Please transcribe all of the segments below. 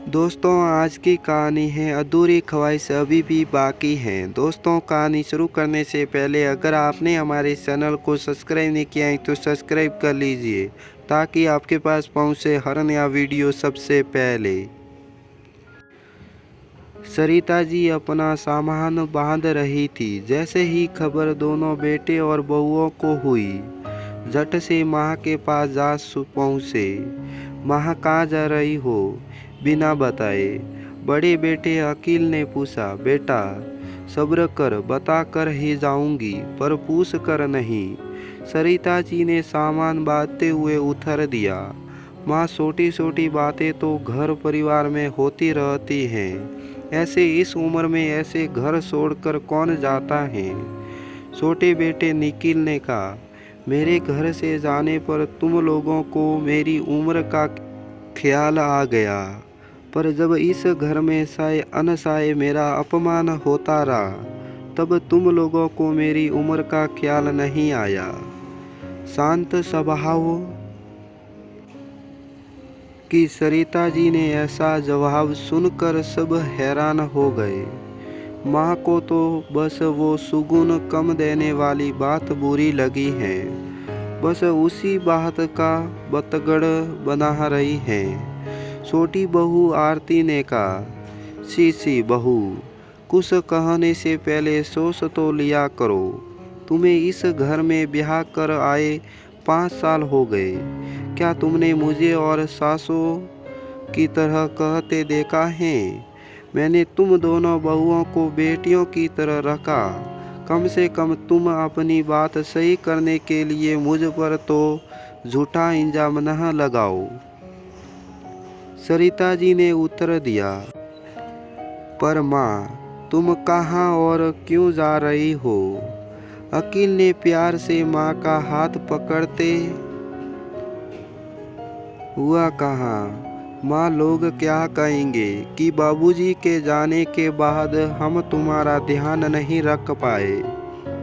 दोस्तों आज की कहानी है अधूरी ख्वाहिश अभी भी बाकी है। दोस्तों कहानी शुरू करने से पहले अगर आपने हमारे चैनल को सब्सक्राइब नहीं किया है तो सब्सक्राइब कर लीजिए ताकि आपके पास पहुंचे हर नया वीडियो सबसे पहले। सरिता जी अपना सामान बांध रही थी। जैसे ही खबर दोनों बेटे और बहुओं को हुई झट से माँ के पास जा पहुँचे। माँ कहाँ जा रही हो बिना बताए? बड़े बेटे अकील ने पूछा। बेटा सब्र कर, बता कर ही जाऊंगी पर पूछ कर नहीं। सरिता जी ने सामान बांधते हुए उत्तर दिया। माँ छोटी छोटी बातें तो घर परिवार में होती रहती हैं, ऐसे इस उम्र में ऐसे घर छोड़कर कौन जाता है? छोटे बेटे निखिल ने कहा। मेरे घर से जाने पर तुम लोगों को मेरी उम्र का ख्याल आ गया, पर जब इस घर में साए अनसाए मेरा अपमान होता रहा तब तुम लोगों को मेरी उम्र का ख्याल नहीं आया। शांत स्वभाव की सरिता जी ने ऐसा जवाब सुनकर सब हैरान हो गए। माँ को तो बस वो सुगुन कम देने वाली बात बुरी लगी है, बस उसी बात का बतगड़ बना रही है। छोटी बहू आरती ने कहा। सी बहू, कुछ कहने से पहले सोच तो लिया करो। तुम्हें इस घर में ब्याह कर आए 5 साल हो गए। क्या तुमने मुझे और सासों की तरह कहते देखा है? मैंने तुम दोनों बहुओं को बेटियों की तरह रखा। कम से कम तुम अपनी बात सही करने के लिए मुझ पर तो झूठा इल्जाम न लगाओ। सरिता जी ने उत्तर दिया। पर माँ, तुम कहाँ और क्यों जा रही हो? अकील ने प्यार से माँ का हाथ पकड़ते हुआ कहा। माँ, लोग क्या कहेंगे कि बाबूजी के जाने के बाद हम तुम्हारा ध्यान नहीं रख पाए?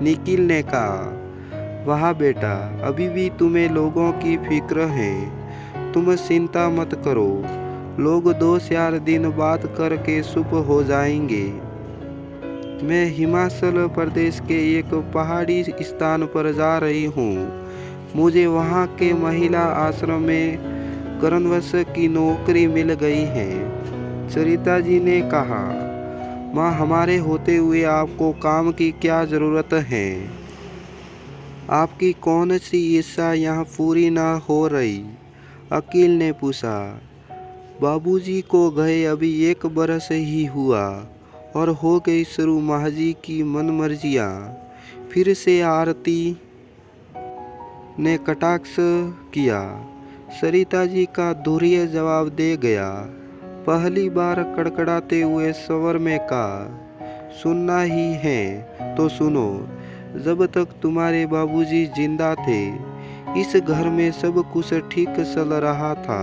निखिल ने कहा। वाह बेटा, अभी भी तुम्हें लोगों की फिक्र है। तुम चिंता मत करो, लोग 2-4 दिन बात करके चुप हो जाएंगे। मैं हिमाचल प्रदेश के एक पहाड़ी स्थान पर जा रही हूँ। मुझे वहाँ के महिला आश्रम में कर्णवश की नौकरी मिल गई है। सरिता जी ने कहा। माँ, हमारे होते हुए आपको काम की क्या ज़रूरत है? आपकी कौन सी इच्छा यहाँ पूरी ना हो रही? अकील ने पूछा। बाबूजी को गए अभी 1 बरस ही हुआ और हो गई शुरू महाजी की मनमर्जियाँ। फिर से आरती ने कटाक्ष किया। सरिता जी का धैर्य जवाब दे गया। पहली बार कड़कड़ाते हुए स्वर में कहा। सुनना ही है तो सुनो। जब तक तुम्हारे बाबूजी जिंदा थे इस घर में सब कुछ ठीक चल रहा था।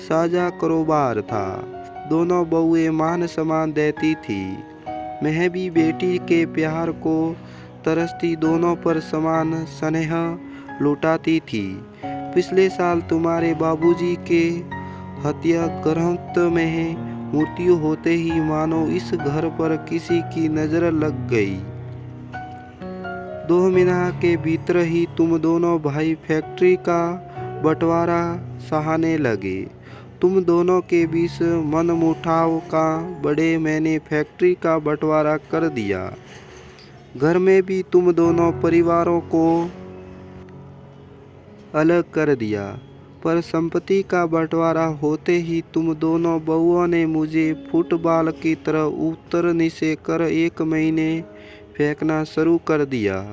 साझा कारोबार था। दोनों बहुएं मान सम्मान देती थी। मैं भी बेटी के प्यार को तरसती दोनों पर समान स्नेह लुटाती थी। पिछले साल तुम्हारे बाबूजी के हत्या ग्रंथ में मृत्यु होते ही मानो इस घर पर किसी की नजर लग गई। 2 महीना के भीतर ही तुम दोनों भाई फैक्ट्री का बंटवारा सहाने लगे। तुम दोनों के बीच मनमुटाव का बड़े मैंने फैक्ट्री का बंटवारा कर दिया। घर में भी तुम दोनों परिवारों को अलग कर दिया, पर संपत्ति का बंटवारा होते ही तुम दोनों बहुओं ने मुझे फुटबॉल की तरह उत्तर नीचे कर 1 महीने फेंकना शुरू कर दिया।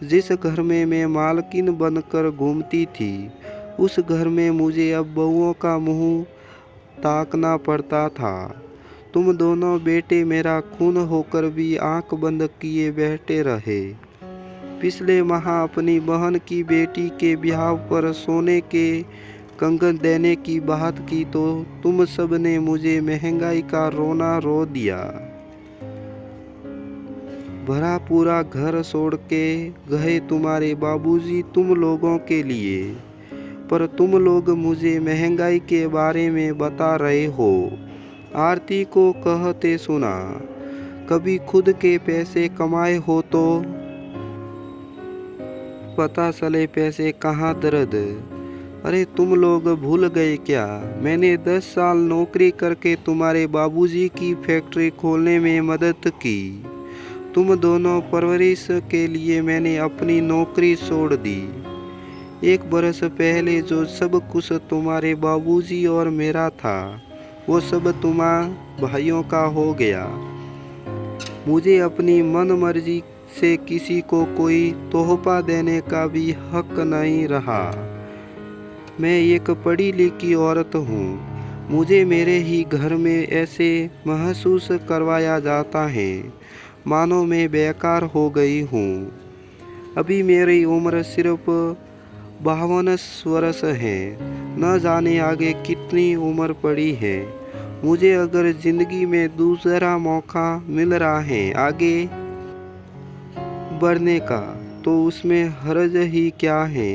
जिस घर में मैं मालकिन बनकर घूमती थी उस घर में मुझे अब बहुओं का मुंह ताकना पड़ता था। तुम दोनों बेटे मेरा खून होकर भी आंख बंद किए बैठे रहे। पिछले माह अपनी बहन की बेटी के ब्याह पर सोने के कंगन देने की बात की तो तुम सब ने मुझे महंगाई का रोना रो दिया। भरा पूरा घर छोड़ के गए तुम्हारे बाबूजी तुम लोगों के लिए, पर तुम लोग मुझे महंगाई के बारे में बता रहे हो। आरती को कहते सुना, कभी खुद के पैसे कमाए हो तो पता चले पैसे कहाँ दर्द। अरे तुम लोग भूल गए क्या, मैंने 10 साल नौकरी करके तुम्हारे बाबूजी की फैक्ट्री खोलने में मदद की। तुम दोनों परवरिश के लिए मैंने अपनी नौकरी छोड़ दी। 1 बरस पहले जो सब कुछ तुम्हारे बाबूजी और मेरा था वो सब तुम्हारे भाइयों का हो गया। मुझे अपनी मन मर्जी से किसी को कोई तोहफा देने का भी हक नहीं रहा। मैं एक पढ़ी लिखी औरत हूँ, मुझे मेरे ही घर में ऐसे महसूस करवाया जाता है मानो मैं बेकार हो गई हूँ। अभी मेरी उम्र सिर्फ 52 वर्ष है, न जाने आगे कितनी उम्र पड़ी है। मुझे अगर ज़िंदगी में दूसरा मौका मिल रहा है आगे बढ़ने का तो उसमें हर्ज ही क्या है।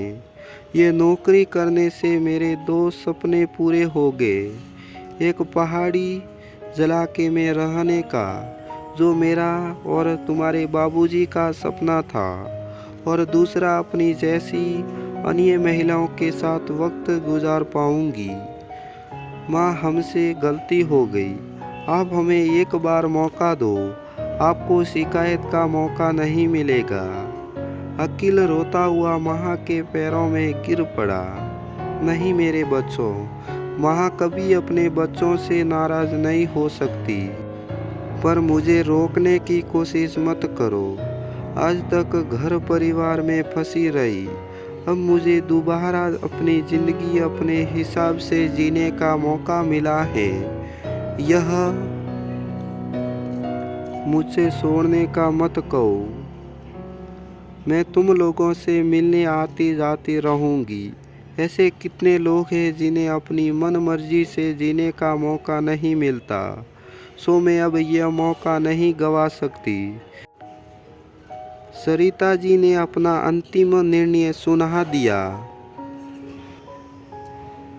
ये नौकरी करने से मेरे 2 सपने पूरे हो गए। एक पहाड़ी इलाके में रहने का जो मेरा और तुम्हारे बाबूजी का सपना था, और दूसरा अपनी जैसी अन्य महिलाओं के साथ वक्त गुजार पाऊंगी। माँ, हमसे गलती हो गई, आप हमें एक बार मौका दो, आपको शिकायत का मौका नहीं मिलेगा। अकील रोता हुआ माँ के पैरों में गिर पड़ा। नहीं मेरे बच्चों, माँ कभी अपने बच्चों से नाराज़ नहीं हो सकती, पर मुझे रोकने की कोशिश मत करो। आज तक घर परिवार में फंसी रही, अब मुझे दोबारा अपनी ज़िंदगी अपने हिसाब से जीने का मौका मिला है। यह मुझसे छोड़ने का मत कहो। मैं तुम लोगों से मिलने आती जाती रहूँगी। ऐसे कितने लोग हैं जिन्हें अपनी मन मर्जी से जीने का मौका नहीं मिलता, सो मैं अब यह मौका नहीं गवा सकती। सरिता जी ने अपना अंतिम निर्णय सुना दिया।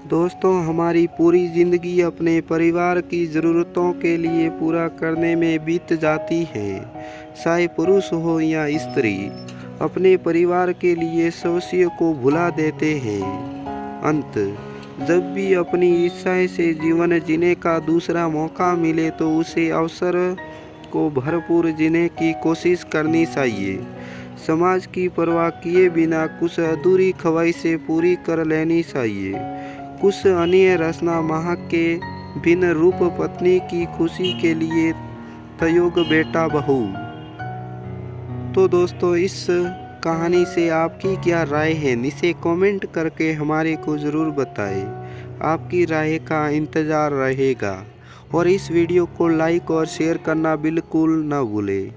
दोस्तों, हमारी पूरी ज़िंदगी अपने परिवार की ज़रूरतों के लिए पूरा करने में बीत जाती है। चाहे पुरुष हो या स्त्री, अपने परिवार के लिए भविष्य को भुला देते हैं। अंत, जब भी अपनी इच्छा से जीवन जीने का दूसरा मौका मिले तो उसे अवसर को भरपूर जीने की कोशिश करनी चाहिए। समाज की परवाह किए बिना कुछ अधूरी ख्वाहिशें पूरी कर लेनी चाहिए। कुछ अन्य रचना माँ के बिन रूप पत्नी की खुशी के लिए तयोग बेटा बहू। तो दोस्तों, इस कहानी से आपकी क्या राय है नीचे कमेंट करके हमारे को ज़रूर बताएं। आपकी राय का इंतज़ार रहेगा, और इस वीडियो को लाइक और शेयर करना बिल्कुल न भूलें।